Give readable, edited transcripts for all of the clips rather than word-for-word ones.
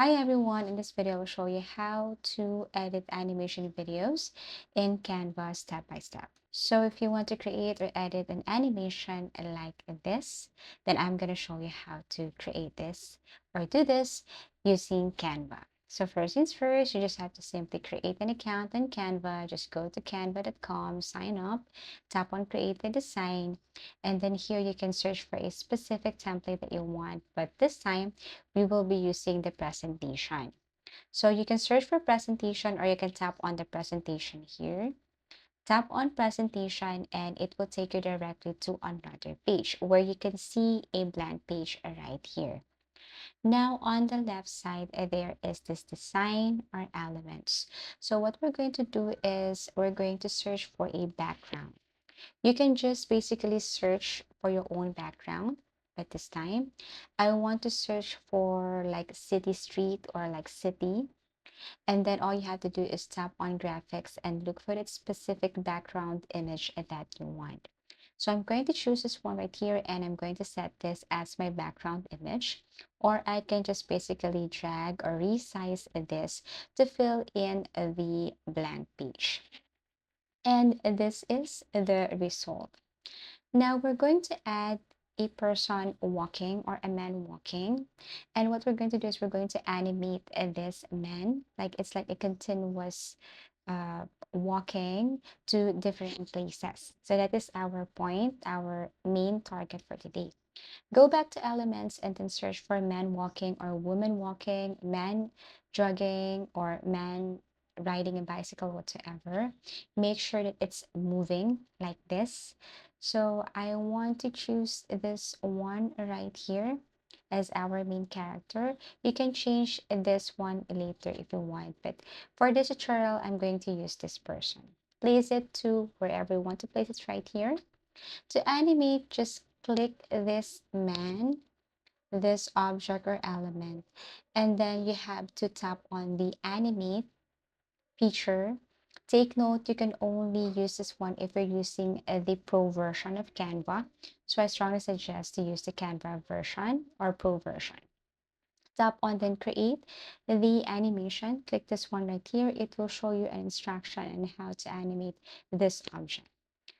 Hi everyone, in this video I will show you how to edit animation videos in Canva step by step. So if you want to create or edit an animation like this, then I'm going to show you how to create this or do this using Canva. So first things first, you just have to simply create an account on Canva. Just go to canva.com, sign up, tap on create the design, and then here you can search for a specific template that you want. But this time, we will be using the presentation. So you can search for presentation or you can tap on the presentation here. Tap on presentation and it will take you directly to another page where you can see a blank page right here. Now on the left side, there is this design or elements. So what we're going to do is we're going to search for a background. You can just basically search for your own background. But this time, I want to search for like city street or like city. And then all you have to do is tap on graphics and look for that specific background image that you want. So I'm going to choose this one right here and I'm going to set this as my background image. Or I can just basically drag or resize this to fill in the blank page. And this is the result. Now we're going to add a person walking or a man walking. And what we're going to do is we're going to animate this man. Like it's like a continuous uh, walking to different places. So that is our point, our main target for today. Go back to elements and then search for man walking or woman walking, man jogging, or man riding a bicycle, whatsoever. Make sure that it's moving like this. So I want to choose this one right here as our main character. You can change this one later if you want, but for this tutorial, I'm going to use this person. Place it to wherever you want to place it right here. To animate, just click this man, this object or element, and then you have to tap on the animate feature. Take note, you can only use this one if you're using the pro version of Canva. So I strongly suggest to use the Canva version or pro version. Tap on then create the animation. Click this one right here. It will show you an instruction on how to animate this object.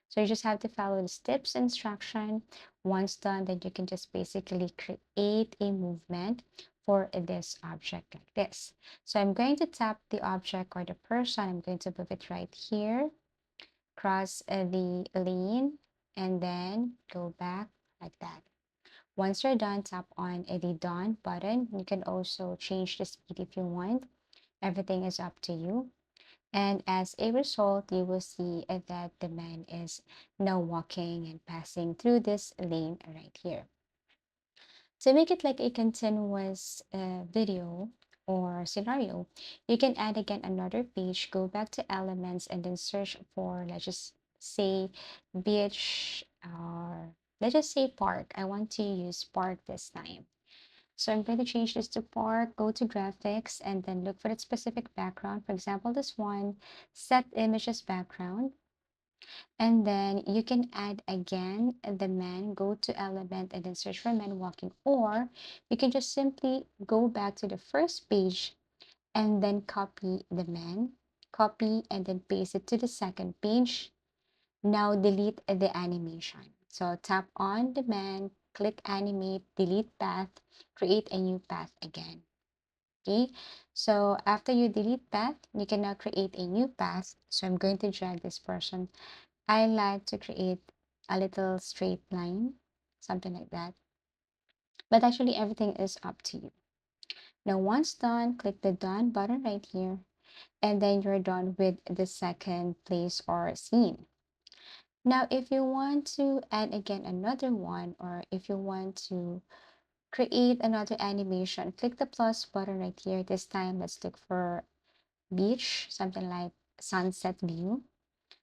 So you just have to follow the steps instruction. Once done, then you can just basically create a movement for this object like this. So I'm going to tap the object or the person. I'm going to move it right here, cross the lane, and then go back like that. Once you're done, tap on the done button. You can also change the speed if you want. Everything is up to you. And as a result, you will see that the man is now walking and passing through this lane right here. To make it like a continuous video or scenario, you can add again another page, go back to elements, and then search for, let's just say, beach or let's just say park. I want to use park this time. So I'm going to change this to park, go to graphics, and then look for the specific background. For example, this one, set image as background. And then you can add again the man, go to element, and then search for man walking. Or you can just simply go back to the first page and then copy the man, copy and then paste it to the second page. Now delete the animation. So tap on the man, click animate, delete path, create a new path again. Okay, so after you delete path, you can now create a new path. So I'm going to drag this person. I like to create a little straight line, something like that. But actually, everything is up to you. Now, once done, click the done button right here, and then you're done with the second place or scene. Now, if you want to add again another one, or if you want to create another animation, click the plus button right here. This time, let's look for beach, something like sunset view.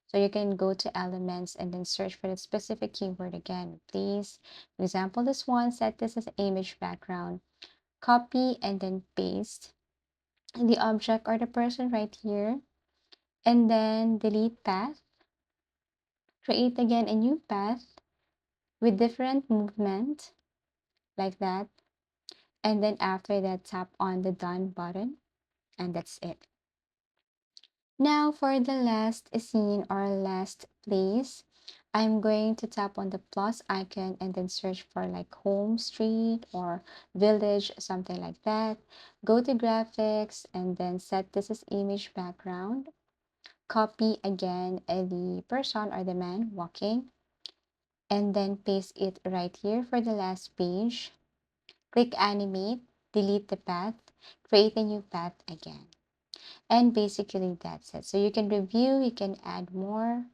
So you can go to elements and then search for the specific keyword again. Please, example this one, set this as image background, copy and then paste the object or the person right here, and then delete path, create again a new path with different movement like that, And then after that, tap on the done button, and that's it. Now for the last scene or last place, I'm going to tap on the plus icon and then search for like home, street, or village, something like that. Go to graphics and then set this as image background. Copy again the person or the man walking and then paste it right here for the last page. Click animate, delete the path, create a new path again. And basically that's it. So you can review, you can add more.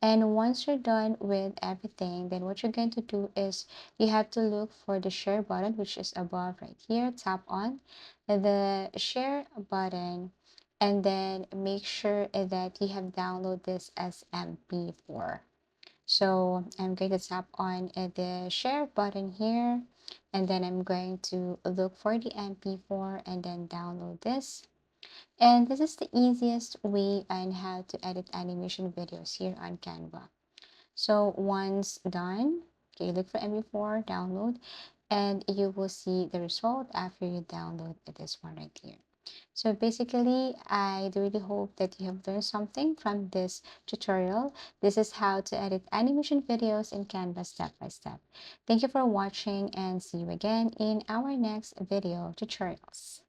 And once you're done with everything, then what you're going to do is you have to look for the share button, which is above right here. Tap on the share button and then make sure that you have downloaded this as MP4. So I'm going to tap on the share button here and then I'm going to look for the MP4 and then download this. And this is the easiest way on how to edit animation videos here on Canva. So once done, okay, look for MP4, download, and you will see the result after you download this one right here. So basically, I really hope that you have learned something from this tutorial. This is how to edit animation videos in Canva step by step. Thank you for watching and see you again in our next video tutorials.